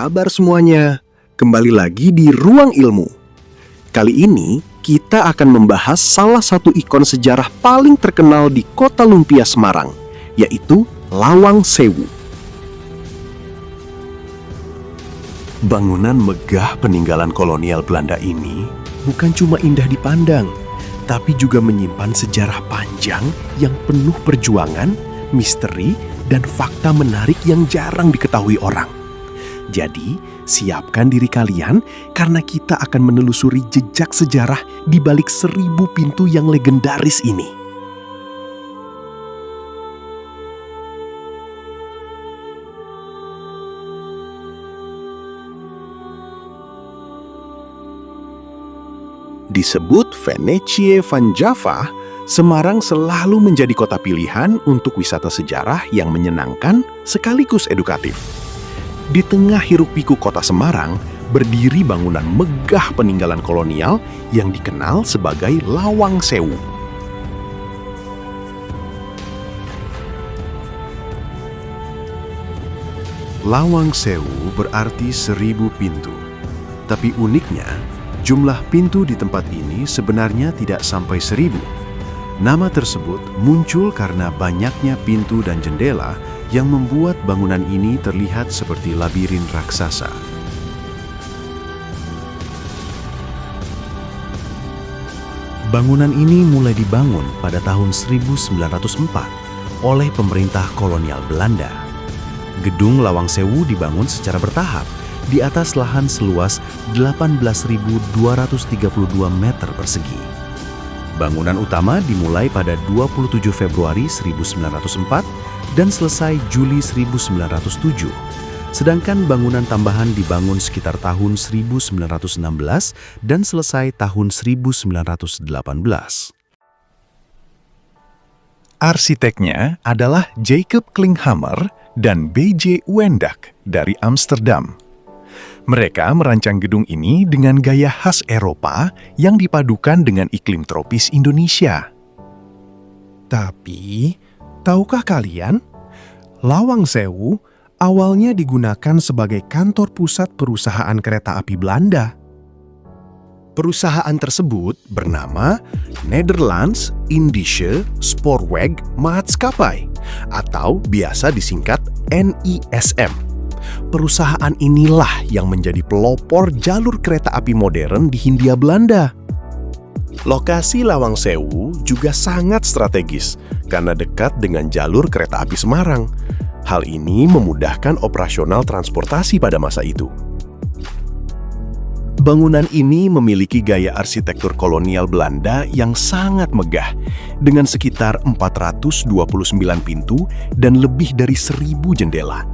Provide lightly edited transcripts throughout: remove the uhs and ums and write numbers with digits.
kabar semuanya? Kembali lagi di Ruang Ilmu. Kali ini kita akan membahas salah satu ikon sejarah paling terkenal di Kota Lumpia Semarang, yaitu Lawang Sewu. Bangunan megah peninggalan kolonial Belanda ini bukan cuma indah dipandang, tapi juga menyimpan sejarah panjang yang penuh perjuangan, misteri, dan fakta menarik yang jarang diketahui orang. Jadi, siapkan diri kalian karena kita akan menelusuri jejak sejarah di balik 1000 pintu yang legendaris ini. Disebut Venetië van Java, Semarang selalu menjadi kota pilihan untuk wisata sejarah yang menyenangkan sekaligus edukatif. Di tengah hiruk-pikuk kota Semarang, berdiri bangunan megah peninggalan kolonial yang dikenal sebagai Lawang Sewu. Lawang Sewu berarti 1000 pintu. Tapi uniknya, jumlah pintu di tempat ini sebenarnya tidak sampai 1000. Nama tersebut muncul karena banyaknya pintu dan jendela yang membuat bangunan ini terlihat seperti labirin raksasa. Bangunan ini mulai dibangun pada tahun 1904 oleh pemerintah kolonial Belanda. Gedung Lawang Sewu dibangun secara bertahap di atas lahan seluas 18.232 meter persegi. Bangunan utama dimulai pada 27 Februari 1904 dan selesai Juli 1907. Sedangkan bangunan tambahan dibangun sekitar tahun 1916 dan selesai tahun 1918. Arsiteknya adalah Jacob Klinkhammer dan B.J. Wendak dari Amsterdam. Mereka merancang gedung ini dengan gaya khas Eropa yang dipadukan dengan iklim tropis Indonesia. Tapi, tahukah kalian? Lawang Sewu awalnya digunakan sebagai kantor pusat perusahaan kereta api Belanda. Perusahaan tersebut bernama Nederlands Indische Spoorweg Maatschappij atau biasa disingkat NISM. Perusahaan inilah yang menjadi pelopor jalur kereta api modern di Hindia Belanda. Lokasi Lawang Sewu juga sangat strategis karena dekat dengan jalur kereta api Semarang. Hal ini memudahkan operasional transportasi pada masa itu. Bangunan ini memiliki gaya arsitektur kolonial Belanda yang sangat megah, dengan sekitar 429 pintu dan lebih dari 1000 jendela.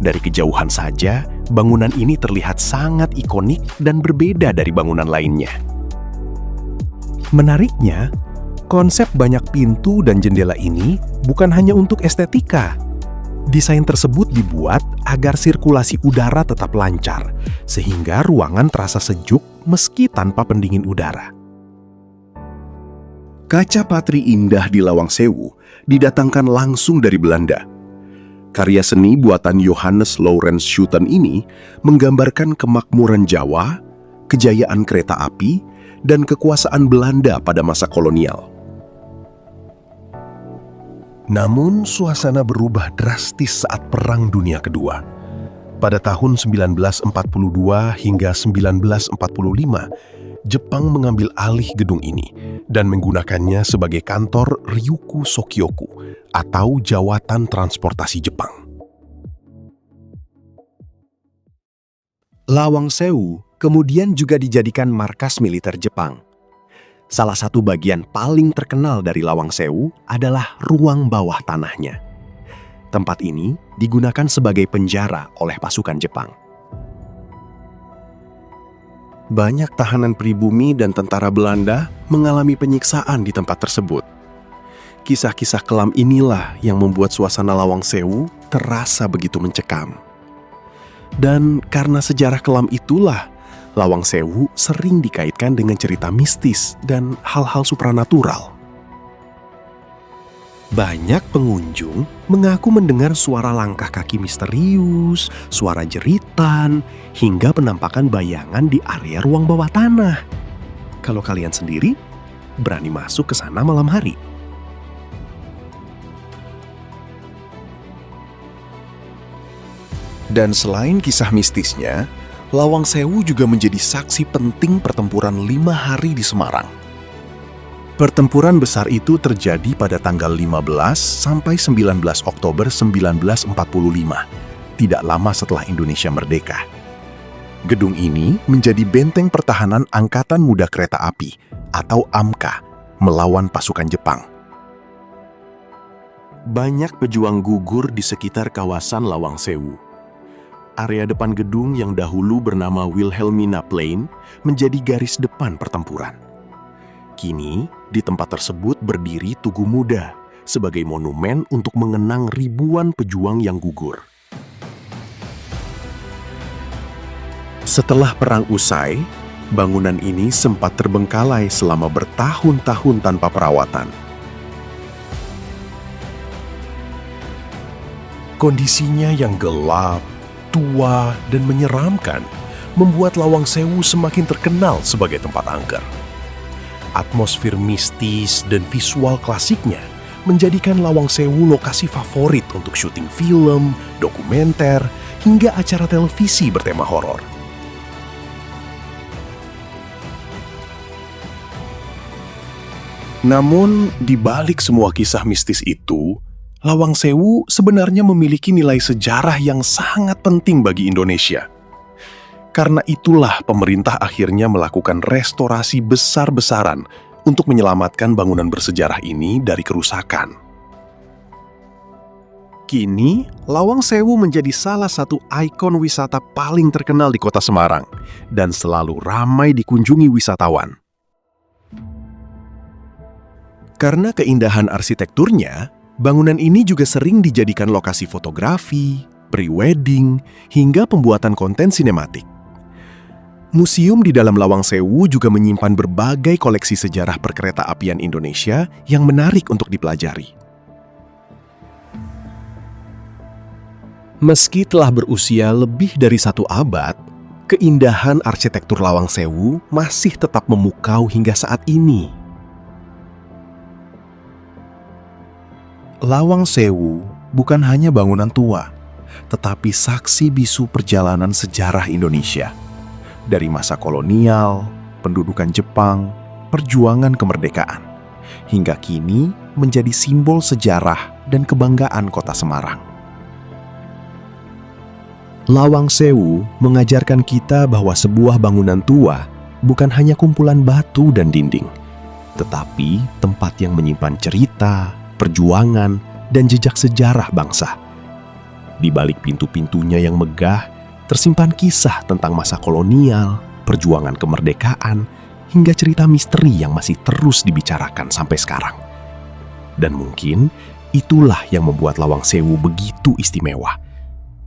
Dari kejauhan saja, bangunan ini terlihat sangat ikonik dan berbeda dari bangunan lainnya. Menariknya, konsep banyak pintu dan jendela ini bukan hanya untuk estetika. Desain tersebut dibuat agar sirkulasi udara tetap lancar, sehingga ruangan terasa sejuk meski tanpa pendingin udara. Kaca patri indah di Lawang Sewu didatangkan langsung dari Belanda. Karya seni buatan Johannes Laurens Schouten ini menggambarkan kemakmuran Jawa, kejayaan kereta api, dan kekuasaan Belanda pada masa kolonial. Namun, suasana berubah drastis saat Perang Dunia Kedua. Pada tahun 1942 hingga 1945, Jepang mengambil alih gedung ini dan menggunakannya sebagai kantor Ryuku Sokyoku atau Jawatan Transportasi Jepang. Lawang Sewu kemudian juga dijadikan markas militer Jepang. Salah satu bagian paling terkenal dari Lawang Sewu adalah ruang bawah tanahnya. Tempat ini digunakan sebagai penjara oleh pasukan Jepang. Banyak tahanan pribumi dan tentara Belanda mengalami penyiksaan di tempat tersebut. Kisah-kisah kelam inilah yang membuat suasana Lawang Sewu terasa begitu mencekam. Dan karena sejarah kelam itulah, Lawang Sewu sering dikaitkan dengan cerita mistis dan hal-hal supranatural. Banyak pengunjung mengaku mendengar suara langkah kaki misterius, suara jeritan, hingga penampakan bayangan di area ruang bawah tanah. Kalau kalian sendiri, berani masuk ke sana malam hari? Dan selain kisah mistisnya, Lawang Sewu juga menjadi saksi penting pertempuran 5 hari di Semarang. Pertempuran besar itu terjadi pada tanggal 15 sampai 19 Oktober 1945, tidak lama setelah Indonesia merdeka. Gedung ini menjadi benteng pertahanan Angkatan Muda Kereta Api atau AMKA melawan pasukan Jepang. Banyak pejuang gugur di sekitar kawasan Lawang Sewu. Area depan gedung yang dahulu bernama Wilhelmina Plain menjadi garis depan pertempuran. Kini, di tempat tersebut berdiri Tugu Muda sebagai monumen untuk mengenang ribuan pejuang yang gugur. Setelah perang usai, bangunan ini sempat terbengkalai selama bertahun-tahun tanpa perawatan. Kondisinya yang gelap, tua, dan menyeramkan membuat Lawang Sewu semakin terkenal sebagai tempat angker. Atmosfer mistis dan visual klasiknya menjadikan Lawang Sewu lokasi favorit untuk syuting film, dokumenter, hingga acara televisi bertema horor. Namun, di balik semua kisah mistis itu, Lawang Sewu sebenarnya memiliki nilai sejarah yang sangat penting bagi Indonesia. Karena itulah pemerintah akhirnya melakukan restorasi besar-besaran untuk menyelamatkan bangunan bersejarah ini dari kerusakan. Kini, Lawang Sewu menjadi salah satu ikon wisata paling terkenal di kota Semarang dan selalu ramai dikunjungi wisatawan. Karena keindahan arsitekturnya, bangunan ini juga sering dijadikan lokasi fotografi, pre-wedding, hingga pembuatan konten sinematik. Museum di dalam Lawang Sewu juga menyimpan berbagai koleksi sejarah perkereta-apian Indonesia yang menarik untuk dipelajari. Meski telah berusia lebih dari 1 abad, keindahan arsitektur Lawang Sewu masih tetap memukau hingga saat ini. Lawang Sewu bukan hanya bangunan tua, tetapi saksi bisu perjalanan sejarah Indonesia. Dari masa kolonial, pendudukan Jepang, perjuangan kemerdekaan, hingga kini menjadi simbol sejarah dan kebanggaan kota Semarang. Lawang Sewu mengajarkan kita bahwa sebuah bangunan tua bukan hanya kumpulan batu dan dinding, tetapi tempat yang menyimpan cerita, perjuangan, dan jejak sejarah bangsa. Di balik pintu-pintunya yang megah, tersimpan kisah tentang masa kolonial, perjuangan kemerdekaan, hingga cerita misteri yang masih terus dibicarakan sampai sekarang. Dan mungkin itulah yang membuat Lawang Sewu begitu istimewa.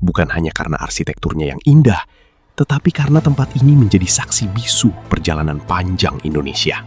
Bukan hanya karena arsitekturnya yang indah, tetapi karena tempat ini menjadi saksi bisu perjalanan panjang Indonesia.